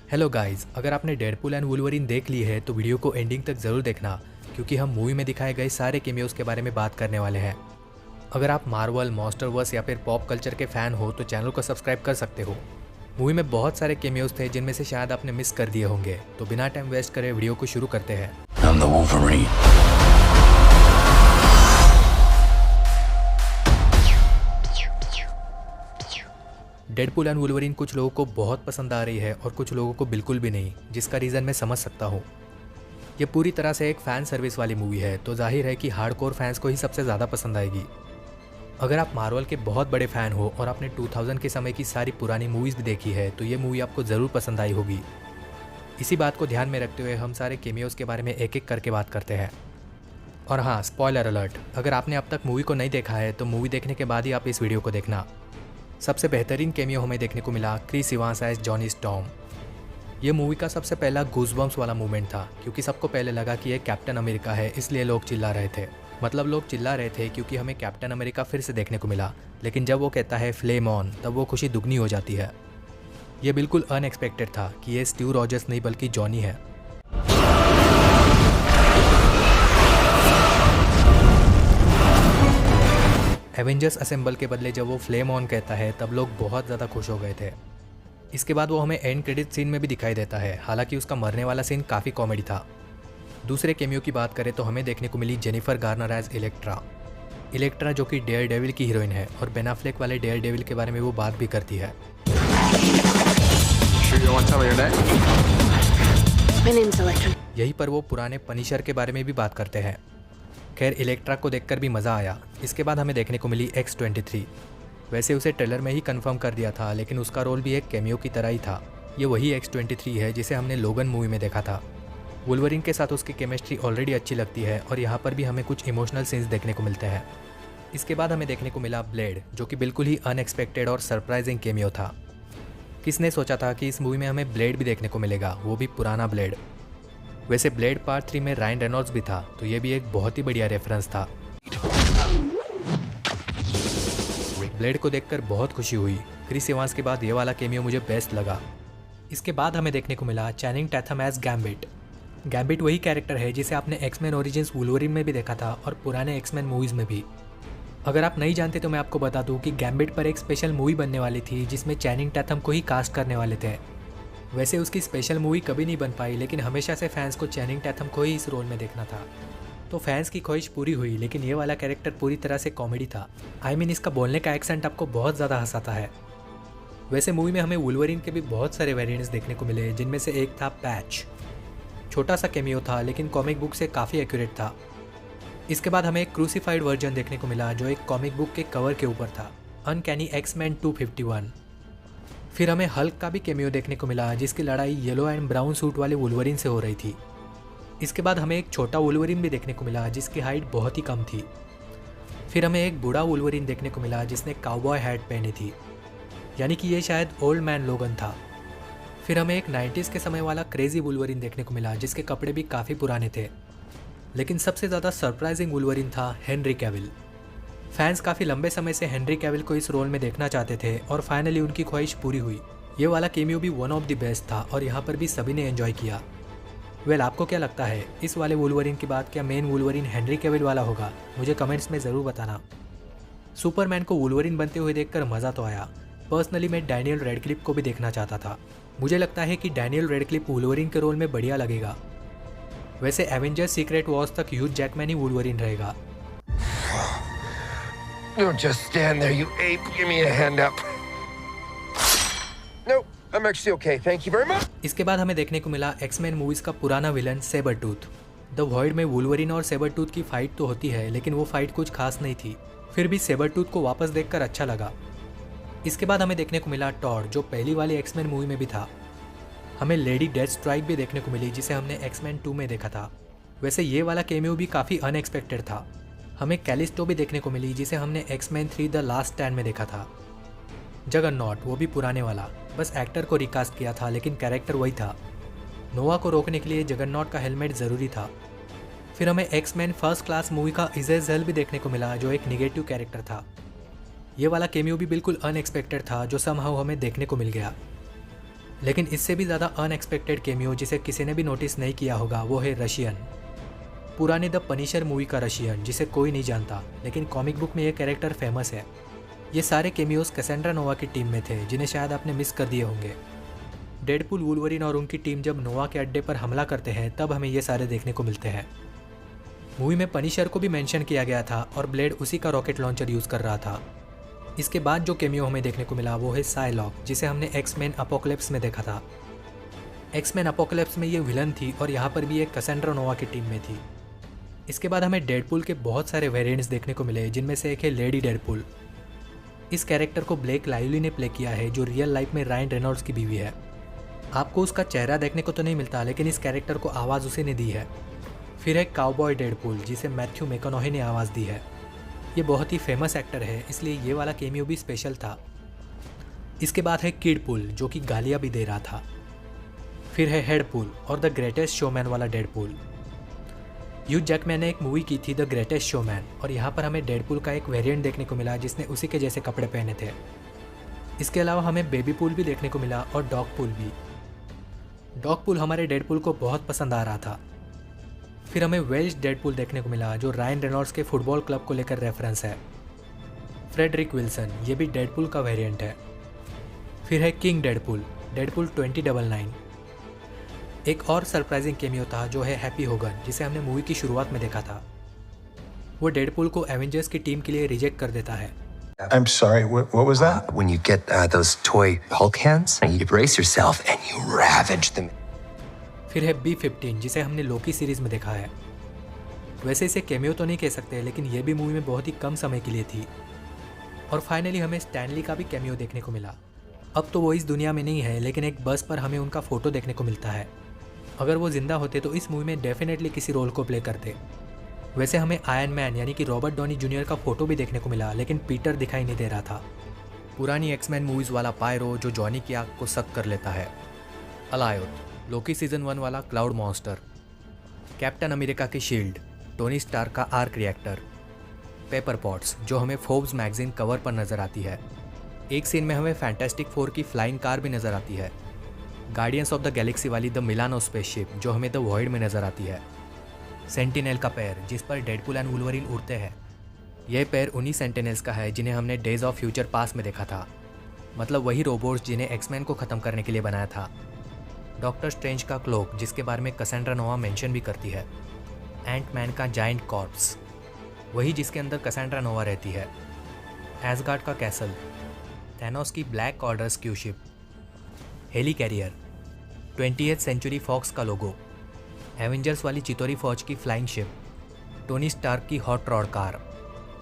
Hello guys, अगर आपने Deadpool and Wolverine देख ली है तो वीडियो को एंडिंग तक ज़रूर देखना, क्योंकि हम मूवी में दिखाए गए सारे कैमियोज के बारे में बात करने वाले हैं। अगर आप मार्वल, मॉन्स्टरवर्स या फिर पॉप कल्चर के फ़ैन हो तो चैनल को सब्सक्राइब कर सकते हो। मूवी में बहुत सारे कैमियोज थे जिनमें से शायद आपने मिस कर दिए होंगे, तो बिना टाइम वेस्ट करे वीडियो को शुरू करते हैं। I'm the Wolverine. Deadpool and Wolverine कुछ लोगों को बहुत पसंद आ रही है और कुछ लोगों को बिल्कुल भी नहीं, जिसका रीज़न मैं समझ सकता हूँ। ये पूरी तरह से एक फ़ैन सर्विस वाली मूवी है, तो जाहिर है कि हार्डकोर फैंस को ही सबसे ज़्यादा पसंद आएगी। अगर आप मार्वल के बहुत बड़े फ़ैन हो और आपने 2000 के समय की सारी पुरानी मूवीज़ भी देखी है तो ये मूवी आपको ज़रूर पसंद आई होगी। इसी बात को ध्यान में रखते हुए हम सारे कैमियोज के बारे में एक एक करके बात करते हैं। और हाँ, स्पॉइलर अलर्ट, अगर आपने अब तक मूवी को नहीं देखा है तो मूवी देखने के बाद ही आप इस वीडियो को देखना। सबसे बेहतरीन कैमियो हमें देखने को मिला Chris Evans as Johnny Storm. ये मूवी का सबसे पहला गूज़बम्प्स वाला मूवमेंट था, क्योंकि सबको पहले लगा कि ये कैप्टन अमेरिका है, इसलिए लोग चिल्ला रहे थे। मतलब लोग चिल्ला रहे थे क्योंकि हमें कैप्टन अमेरिका फिर से देखने को मिला, लेकिन जब वो कहता है फ्लेम ऑन तब वो खुशी दुगनी हो जाती है। ये बिल्कुल अनएक्सपेक्टेड था कि ये स्टीव रॉजर्स नहीं बल्कि जॉनी है। एवेंजर्स असेंबल के बदले जब वो फ्लेम ऑन कहता है तब लोग बहुत ज़्यादा खुश हो गए थे। इसके बाद वो हमें एंड क्रेडिट सीन में भी दिखाई देता है, हालांकि उसका मरने वाला सीन काफ़ी कॉमेडी था। दूसरे कैमियो की बात करें तो हमें देखने को मिली जेनिफर गार्नर एज इलेक्ट्रा जो कि डेयर डेविल की हीरोइन है, और बेन एफ्लेक वाले डेयर डेविल के बारे में वो बात भी करती है। Sure you don't want to tell me your name? My name's Electra. यहीं पर वो पुराने पनिशर के बारे में भी बात करते हैं। खैर, इलेक्ट्रा को देखकर भी मज़ा आया। इसके बाद हमें देखने को मिली X-23। वैसे उसे ट्रेलर में ही कंफर्म कर दिया था, लेकिन उसका रोल भी एक कैमियो की तरह ही था। ये वही X-23 है जिसे हमने लोगन मूवी में देखा था। वुल्वरीन के साथ उसकी केमिस्ट्री ऑलरेडी अच्छी लगती है और यहाँ पर भी हमें कुछ इमोशनल सीन्स देखने को मिलते हैं। इसके बाद हमें देखने को मिला ब्लेड, जो कि बिल्कुल ही अनएक्सपेक्टेड और सरप्राइजिंग कैमियो था। किसने सोचा था कि इस मूवी में हमें ब्लेड भी देखने को मिलेगा, वो भी पुराना ब्लेड। वैसे ब्लेड पार्ट 3 में रायन रेनॉल्ड्स भी था, तो ये भी एक बहुत ही बढ़िया रेफरेंस था। ब्लेड को देखकर बहुत खुशी हुई। क्रिस इवांस के बाद ये वाला कैमियो मुझे बेस्ट लगा। इसके बाद हमें देखने को मिला चैनिंग टैथम एज गैम्बिट वही कैरेक्टर है जिसे आपने एक्समैन ओरिजिन्स वुल्वरीन में भी देखा था और पुराने एक्समैन मूवीज़ में भी। अगर आप नहीं जानते तो मैं आपको बता दूं कि गैम्बिट पर एक स्पेशल मूवी बनने वाली थी जिसमें चैनिंग टैथम को ही कास्ट करने वाले थे। वैसे उसकी स्पेशल मूवी कभी नहीं बन पाई, लेकिन हमेशा से फैंस को चैनिंग टैथम को ही इस रोल में देखना था। तो फैंस की ख्वाहिश पूरी हुई, लेकिन ये वाला कैरेक्टर पूरी तरह से कॉमेडी था। इसका बोलने का एक्सेंट आपको बहुत ज़्यादा हंसाता है। वैसे मूवी में हमें वुल्वरीन के भी बहुत सारे वेरिएंट्स देखने को मिले, जिनमें से एक था पैच। छोटा सा कैमियो था, लेकिन कॉमिक बुक से काफ़ी एक्यूरेट था। इसके बाद हमें एक क्रूसीफाइड वर्जन देखने को मिला जो एक कॉमिक बुक के कवर के ऊपर था, अनकैनी एक्समैन 251। फिर हमें हल्क का भी कैमियो देखने को मिला, जिसकी लड़ाई येलो एंड ब्राउन सूट वाले वुल्वरीन से हो रही थी। इसके बाद हमें एक छोटा वुल्वरीन भी देखने को मिला जिसकी हाइट बहुत ही कम थी। फिर हमें एक बूढ़ा वुल्वरीन देखने को मिला जिसने काउबॉय हैट पहनी थी, यानी कि ये शायद ओल्ड मैन लोगन था। फिर हमें एक 90s के समय वाला क्रेजी वुल्वरीन देखने को मिला जिसके कपड़े भी काफ़ी पुराने थे। लेकिन सबसे ज़्यादा सरप्राइजिंग वुल्वरीन था हेनरी कैविल। फैंस काफ़ी लंबे समय से हेनरी कैविल को इस रोल में देखना चाहते थे और फाइनली उनकी ख्वाहिश पूरी हुई। ये वाला कैमियो भी वन ऑफ द बेस्ट था और यहाँ पर भी सभी ने एंजॉय किया। आपको क्या लगता है, इस वाले वुल्वरीन के बाद क्या मेन वुल्वरीन हेनरी कैविल वाला होगा? मुझे कमेंट्स में ज़रूर बताना। सुपरमैन को वुल्वरीन बनते हुए देखकर मज़ा तो आया। पर्सनली मैं डैनियल रेडक्लिफ को भी देखना चाहता था। मुझे लगता है कि डैनियल रेडक्लिफ वुल्वरीन के रोल में बढ़िया लगेगा। वैसे एवेंजर्स सीक्रेट वॉर्स तक ह्यूज जैकमैन ही वुल्वरीन रहेगा। Don't just stand there, you ape. Give me a hand up. No, I'm actually okay. Thank you very much. इसके बाद हमें देखने को मिला एक्समैन मूवीज का पुराना विलन सेबरटूथ। द वॉइड में वुल्वरीन और सेबरटूथ की फाइट तो होती है, लेकिन वो फाइट कुछ खास नहीं थी। फिर भी सेबरटूथ को वापस देखकर अच्छा लगा। इसके बाद हमें देखने को मिला टॉड, जो पहली वाली एक्समैन मूवी में भी था। हमें लेडी डेथ स्ट्राइक भी देखने को मिली जिसे हमने एक्समैन 2 में देखा था। वैसे ये वाला कैमियो भी काफ़ी अनएक्सपेक्टेड था। हमें कैलिस्टो भी देखने को मिली जिसे हमने एक्समैन 3 द लास्ट स्टैंड में देखा था। जगरनॉट, वो भी पुराने वाला, बस एक्टर को रिकास्ट किया था लेकिन कैरेक्टर वही था। नोवा को रोकने के लिए जगरनॉट का हेलमेट ज़रूरी था। फिर हमें एक्समैन फर्स्ट क्लास मूवी का इज़ेज़ेल भी देखने को मिला जो एक निगेटिव कैरेक्टर था। ये वाला कैमियो भी बिल्कुल अनएक्सपेक्टेड था जो समहाउ हमें देखने को मिल गया। लेकिन इससे भी ज़्यादा अनएक्सपेक्टेड केमियो जिसे किसी ने भी नोटिस नहीं किया होगा वो है रशियन। पुरानी द पनिशर मूवी का रशियन, जिसे कोई नहीं जानता, लेकिन कॉमिक बुक में ये कैरेक्टर फेमस है। ये सारे केमियोज कैसेंड्रा नोवा की टीम में थे, जिन्हें शायद आपने मिस कर दिए होंगे। डेडपूल, वुल्वरीन और उनकी टीम जब नोवा के अड्डे पर हमला करते हैं तब हमें ये सारे देखने को मिलते हैं। मूवी में पनिशर को भी मेंशन किया गया था और ब्लेड उसी का रॉकेट लॉन्चर यूज़ कर रहा था। इसके बाद जो केमियो हमें देखने को मिला वो है साइलॉक, जिसे हमने एक्स-मैन अपोकलिप्स में देखा था। एक्स-मैन अपोकलिप्स में ये विलन थी और यहाँ पर भी एक कैसेंड्रा नोवा की टीम में थी। इसके बाद हमें डेडपूल के बहुत सारे वेरिएंट्स देखने को मिले, जिनमें से एक है लेडी डेडपूल। इस कैरेक्टर को ब्लेक लाइवली ने प्ले किया है, जो रियल लाइफ में रायन रेनॉल्ड्स की बीवी है। आपको उसका चेहरा देखने को तो नहीं मिलता, लेकिन इस कैरेक्टर को आवाज़ उसी ने दी है। फिर है काउबॉय डेडपूल, जिसे मैथ्यू मैककॉनॉही ने आवाज़ दी है। ये बहुत ही फेमस एक्टर है, इसलिए ये वाला केमियो भी स्पेशल था। इसके बाद है किडपूल, जो कि गालियाँ भी दे रहा था। फिर है हेडपूल और द ग्रेटेस्ट शोमैन वाला डेडपूल। ह्यू जैकमैन ने एक मूवी की थी द ग्रेटेस्ट शोमैन, और यहाँ पर हमें डेडपूल का एक वेरिएंट देखने को मिला जिसने उसी के जैसे कपड़े पहने थे। इसके अलावा हमें बेबी पूल भी देखने को मिला और डॉग पूल भी। डॉग पूल हमारे डेडपूल को बहुत पसंद आ रहा था। फिर हमें वेल्श डेडपूल देखने को मिला, जो रायन रेनॉल्ड्स के फुटबॉल क्लब को लेकर रेफरेंस है। फ्रेडरिक विल्सन, ये भी डेडपूल का वेरिएंट है। फिर है किंग डेडपूल, डेडपूल 2099। एक और सरप्राइजिंग केमियो था जो है हैप्पी होगन, जिसे हमने मूवी की शुरुआत में देखा था। वो डेडपूल को एवेंजर्स की टीम के लिए रिजेक्ट कर देता है। I'm sorry, what was that? When you get those toy Hulk hands, you brace yourself and you ravage them. फिर है B-15, जिसे हमने लोकी सीरीज में देखा है। वैसे इसे केमियो तो नहीं कह सकते, लेकिन ये भी मूवी में बहुत ही कम समय के लिए थी। और फाइनली हमें स्टैनली का भी केमियो देखने को मिला। अब तो वो इस दुनिया में नहीं है, लेकिन एक बस पर हमें उनका फ़ोटो देखने को मिलता है। अगर वो जिंदा होते तो इस मूवी में डेफिनेटली किसी रोल को प्ले करते। वैसे हमें आयरन मैन यानी कि रॉबर्ट डॉनी जूनियर का फ़ोटो भी देखने को मिला, लेकिन पीटर दिखाई नहीं दे रहा था। पुरानी एक्स-मैन मूवीज़ वाला पायरो जो जॉनी की आँख को सक कर लेता है। अलायोथ, लोकी सीजन 1 वाला क्लाउड मॉन्स्टर। कैप्टन अमेरिका की शील्ड, टोनी स्टार्क का आर्क रिएक्टर। पेपर पॉट्स, जो हमें फोर्ब्स मैगजीन कवर पर नज़र आती है। एक सीन में हमें फैंटास्टिक फोर की फ्लाइंग कार भी नज़र आती है। गार्डियंस ऑफ द गैलेक्सी वाली द मिलानो स्पेसशिप, जो हमें द वॉइड में नज़र आती है। सेंटिनेल का पैर, जिस पर डेडपूल एंड वुल्वरीन उड़ते हैं। यह पैर उन्हीं सेंटिनेल्स का है जिन्हें हमने डेज ऑफ फ्यूचर पास्ट में देखा था, मतलब वही रोबोट्स जिन्हें एक्स-मैन को ख़त्म करने के लिए बनाया था। डॉक्टर स्ट्रेंज का क्लोक, जिसके बारे में कैसेंड्रा नोवा मेंशन भी करती है। एंट मैन का जायंट कॉर्प्स, वही जिसके अंदर कैसेंड्रा नोवा रहती है। एसगार्ड का कैसल, थैनोस की black order Q ship. Helicarrier, 20th century Fox का लोगो। एवेंजर्स वाली चितोरी फौज की फ्लाइंग शिप। टोनी स्टार्क की हॉट रॉड कार।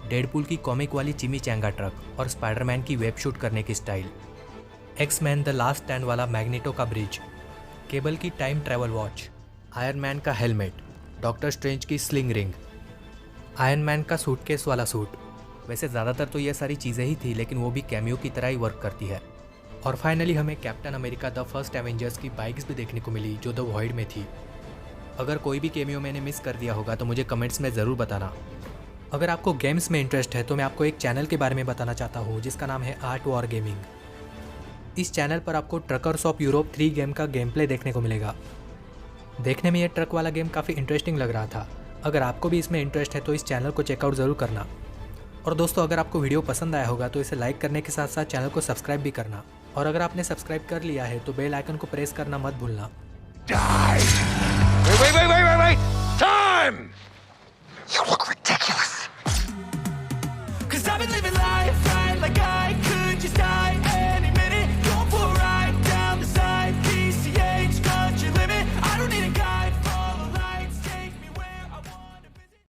डेडपूल की कॉमिक वाली चिमी चैंगा ट्रक और स्पाइडरमैन की वेब शूट करने की style. X Men the last stand वाला मैग्नेटो का ब्रिज। केबल की time travel watch. Iron man का हेलमेट। डॉक्टर स्ट्रेंज की स्लिंग रिंग। आयरन मैन का सूटकेस वाला सूट। वैसे ज़्यादातर तो ये सारी चीज़ें ही थी, लेकिन वो भी कैमियो की तरह ही वर्क करती है। और फाइनली हमें captain America the first Avengers की बाइक्स भी देखने को मिली, जो द वॉइड में थी। अगर कोई भी केमियो मैंने मिस कर दिया होगा तो मुझे कमेंट्स में ज़रूर बताना। अगर आपको गेम्स में इंटरेस्ट है तो मैं आपको एक चैनल के बारे में बताना चाहता हूँ, जिसका नाम है आर्ट वॉर गेमिंग। इस चैनल पर आपको ट्रकर्स ऑफ यूरोप 3 गेम का गेम प्ले देखने को मिलेगा। देखने में ये ट्रक वाला गेम काफ़ी इंटरेस्टिंग लग रहा था। अगर आपको भी इसमें इंटरेस्ट है तो इस चैनल को चेकआउट ज़रूर करना। और दोस्तों, अगर आपको वीडियो पसंद आया होगा तो इसे लाइक करने के साथ साथ चैनल को सब्सक्राइब भी करना। और अगर आपने सब्सक्राइब कर लिया है तो बेल आइकन को प्रेस करना मत भूलना। Die! Wait! Time!